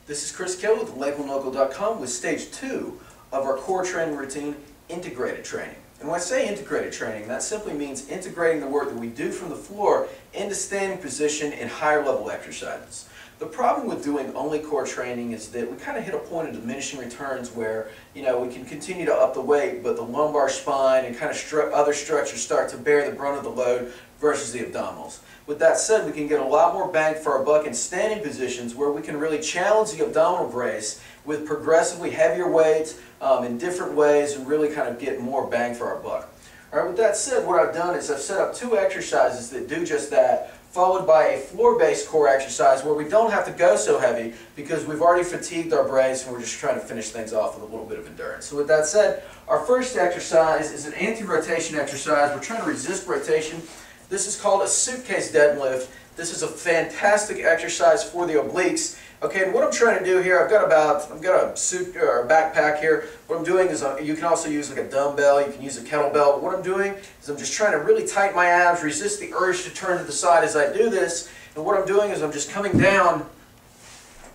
This is Chris Kill with LakelandLocal.com with stage 2 of our core training routine, integrated training. And when I say integrated training, that simply means integrating the work that we do from the floor into standing position in higher level exercises. The problem with doing only core training is that we kind of hit a point of diminishing returns where, we can continue to up the weight, but the lumbar spine and kind of other structures start to bear the brunt of the load versus the abdominals. With that said, we can get a lot more bang for our buck in standing positions where we can really challenge the abdominal brace with progressively heavier weights in different ways and really kind of get more bang for our buck. All right, with that said, what I've done is I've set up 2 exercises that do just that, followed by a floor-based core exercise where we don't have to go so heavy because we've already fatigued our brace and we're just trying to finish things off with a little bit of endurance. So with that said, our first exercise is an anti-rotation exercise. We're trying to resist rotation. This is called a suitcase deadlift. This is a fantastic exercise for the obliques. Okay, and what I'm trying to do here, I've got a suit or a backpack here. What I'm doing is you can also use like a dumbbell, you can use a kettlebell. But what I'm doing is I'm just trying to really tighten my abs, resist the urge to turn to the side as I do this. And what I'm doing is I'm just coming down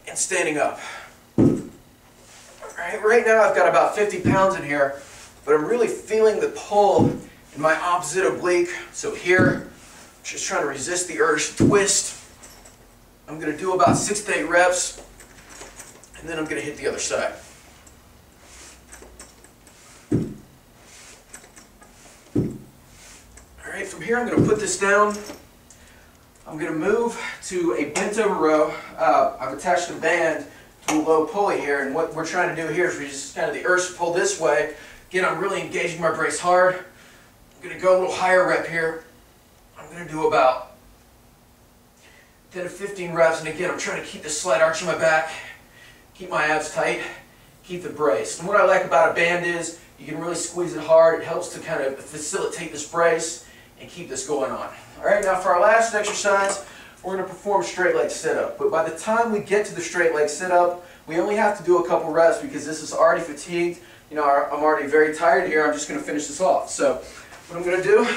and standing up. Right now I've got about 50 pounds in here, but I'm really feeling the pull in my opposite oblique. So here, just trying to resist the urge to twist. I'm going to do about 6 to 8 reps, and then I'm going to hit the other side. Alright, from here I'm going to put this down. I'm going to move to a bent over row. I've attached a band to a low pulley here, and what we're trying to do here is resist kind of the urge to pull this way. Again, I'm really engaging my brace hard. I'm going to go a little higher rep here. I'm going to do about 10 to 15 reps, and again, I'm trying to keep this slight arch in my back, keep my abs tight, keep the brace. And what I like about a band is you can really squeeze it hard. It helps to kind of facilitate this brace and keep this going on. All right, now for our last exercise, we're going to perform straight leg sit-up. But by the time we get to the straight leg sit-up, we only have to do a couple reps because this is already fatigued. I'm already very tired here. I'm just going to finish this off. So what I'm going to do,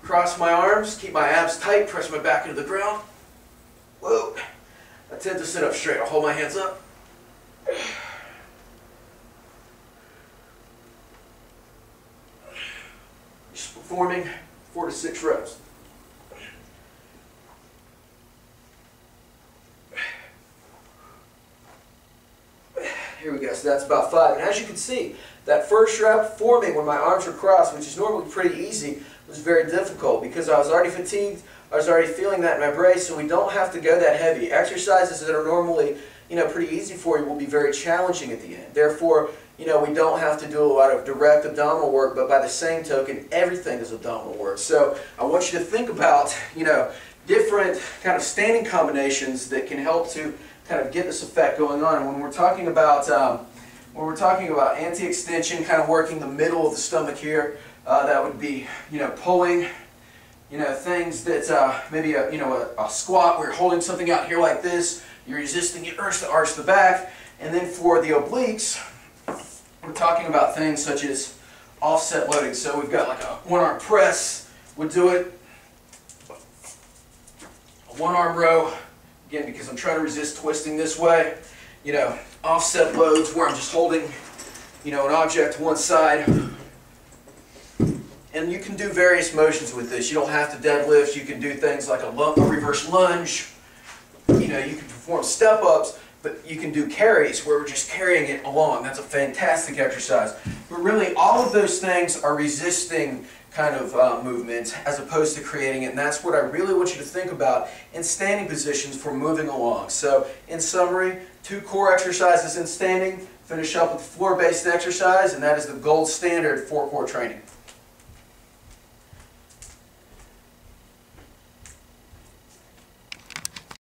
cross my arms, keep my abs tight, press my back into the ground. Whoa. I tend to sit up straight. I'll hold my hands up. Just performing 4 to 6 reps. Here we go. So that's about 5. And as you can see, that first rep for me when my arms were crossed, which is normally pretty easy, was very difficult because I was already fatigued. I was already feeling that in my brace, so we don't have to go that heavy. Exercises that are normally, pretty easy for you will be very challenging at the end. Therefore, we don't have to do a lot of direct abdominal work, but by the same token, everything is abdominal work. So I want you to think about, different kind of standing combinations that can help to kind of get this effect going on. And when we're talking about anti-extension, kind of working the middle of the stomach here, that would be, pulling. Things that maybe a squat where you're holding something out here like this, you're resisting the urge to arch the back. And then for the obliques, we're talking about things such as offset loading. So we've got like a 1-arm press, would do it, a 1-arm row, again because I'm trying to resist twisting this way, offset loads where I'm just holding, an object to one side. And you can do various motions with this. You don't have to deadlift. You can do things like a reverse lunge. You can perform step-ups, but you can do carries where we're just carrying it along. That's a fantastic exercise. But really, all of those things are resisting kind of movements as opposed to creating it. And that's what I really want you to think about in standing positions for moving along. So, in summary, 2 core exercises in standing. Finish up with floor-based exercise, and that is the gold standard for core training.